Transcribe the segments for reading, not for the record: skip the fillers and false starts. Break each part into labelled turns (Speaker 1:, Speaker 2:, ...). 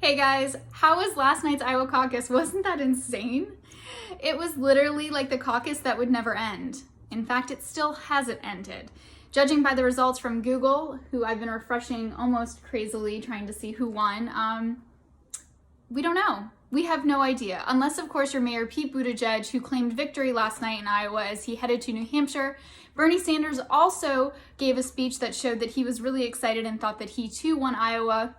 Speaker 1: Hey guys, how was last night's Iowa caucus? Wasn't that insane? It was literally like the caucus that would never end. In fact, it still hasn't ended. Judging by the results from Google, who I've been refreshing almost crazily trying to see who won, we don't know. We have no idea. Unless, of course, you're Mayor Pete Buttigieg, who claimed victory last night in Iowa as he headed to New Hampshire. Bernie Sanders also gave a speech that showed that he was really excited and thought that he too won Iowa.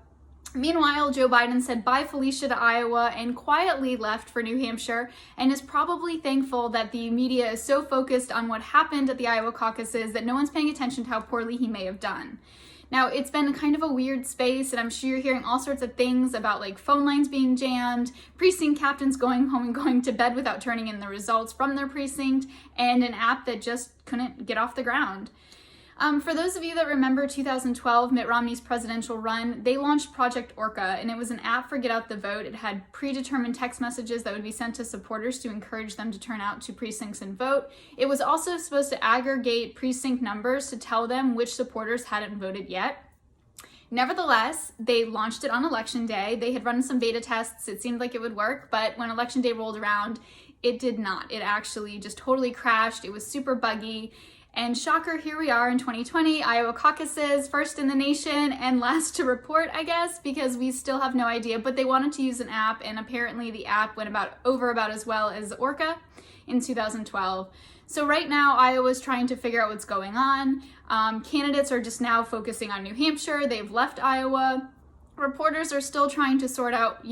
Speaker 1: Meanwhile, Joe Biden said bye Felicia to Iowa and quietly left for New Hampshire and is probably thankful that the media is so focused on what happened at the Iowa caucuses that no one's paying attention to how poorly he may have done. Now, it's been kind of a weird space, and I'm sure you're hearing all sorts of things about like phone lines being jammed, precinct captains going home and going to bed without turning in the results from their precinct, and an app that just couldn't get off the ground. For those of you that remember 2012, Mitt Romney's presidential run, they launched Project Orca, and it was an app for Get Out the Vote. It had predetermined text messages that would be sent to supporters to encourage them to turn out to precincts and vote. It was also supposed to aggregate precinct numbers to tell them which supporters hadn't voted yet. Nevertheless, they launched it on Election Day. They had run some beta tests. It seemed like it would work, but when Election Day rolled around, it did not. It actually just totally crashed. It was super buggy. And shocker, here we are in 2020, Iowa caucuses, first in the nation and last to report, I guess, because we still have no idea. But they wanted to use an app, and apparently the app went about as well as Orca in 2012. So right now, Iowa's trying to figure out what's going on. Candidates are just now focusing on New Hampshire. They've left Iowa. Reporters are still trying to sort out,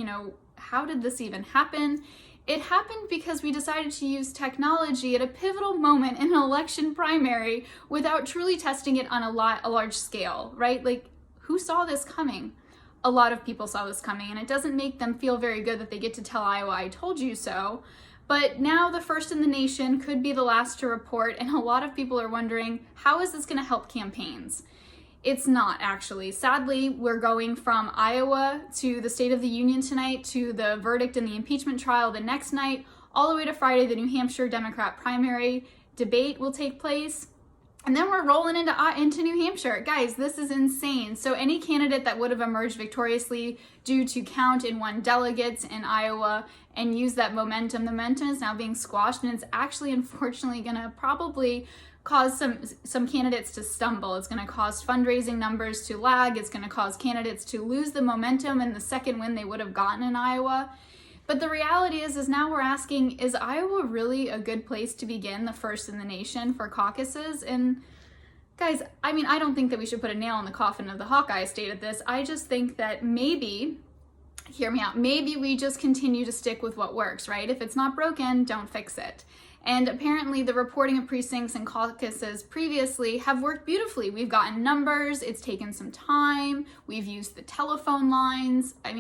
Speaker 1: how did this even happen? It happened because we decided to use technology at a pivotal moment in an election primary without truly testing it on a large scale, right? Like, who saw this coming? A lot of people saw this coming, and it doesn't make them feel very good that they get to tell Iowa, I told you so. But now the first in the nation could be the last to report, and a lot of people are wondering, how is this going to help campaigns? It's not, actually. Sadly, we're going from Iowa to the State of the Union tonight to the verdict in the impeachment trial the next night, all the way to Friday, the New Hampshire Democrat primary debate will take place. And then we're rolling into New Hampshire. Guys, this is insane. So any candidate that would have emerged victoriously due to count and won delegates in Iowa and use that momentum, the momentum is now being squashed, and it's actually, unfortunately, going to probably cause some candidates to stumble. It's going to cause fundraising numbers to lag. It's going to cause candidates to lose the momentum and the second win they would have gotten in Iowa. But the reality is now we're asking, is Iowa really a good place to begin the first in the nation for caucuses? And guys, I don't think that we should put a nail in the coffin of the Hawkeye State at this. I just think that maybe, hear me out, maybe we just continue to stick with what works, right? If it's not broken, don't fix it. And apparently the reporting of precincts and caucuses previously have worked beautifully. We've gotten numbers, it's taken some time, we've used the telephone lines. I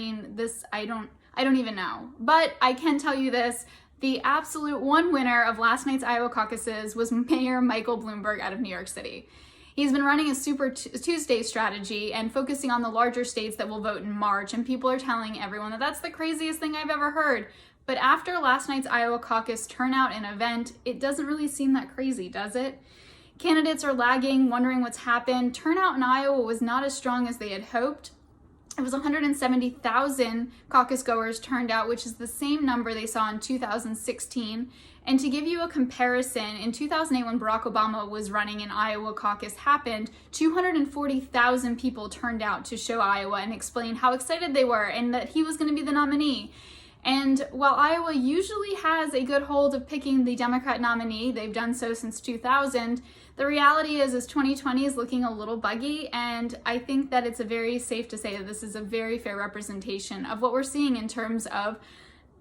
Speaker 1: don't even know. But I can tell you this, the absolute one winner of last night's Iowa caucuses was Mayor Michael Bloomberg out of New York City. He's been running a Super Tuesday strategy and focusing on the larger states that will vote in March, and people are telling everyone that that's the craziest thing I've ever heard. But after last night's Iowa caucus turnout and event, it doesn't really seem that crazy, does it? Candidates are lagging, wondering what's happened. Turnout in Iowa was not as strong as they had hoped. It was 170,000 caucus goers turned out, which is the same number they saw in 2016. And to give you a comparison, in 2008 when Barack Obama was running and Iowa caucus happened, 240,000 people turned out to show Iowa and explain how excited they were and that he was going to be the nominee. And while Iowa usually has a good hold of picking the Democrat nominee, they've done so since 2000, the reality is 2020 is looking a little buggy, and I think that it's very safe to say that this is a very fair representation of what we're seeing in terms of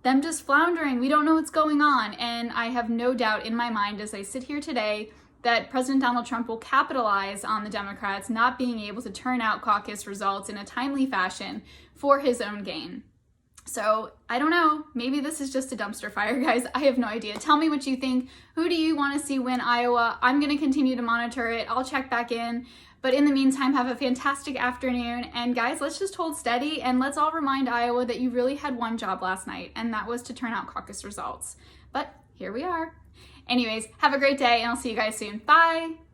Speaker 1: them just floundering. We don't know what's going on, and I have no doubt in my mind as I sit here today that President Donald Trump will capitalize on the Democrats not being able to turn out caucus results in a timely fashion for his own gain. So I don't know, maybe this is just a dumpster fire, guys. I have no idea. Tell me what you think. Who do you want to see win Iowa? I'm going to continue to monitor it. I'll check back in. But in the meantime, have a fantastic afternoon. And guys, let's just hold steady and let's all remind Iowa that you really had one job last night, and that was to turn out caucus results. But here we are. Anyways, have a great day, and I'll see you guys soon. Bye.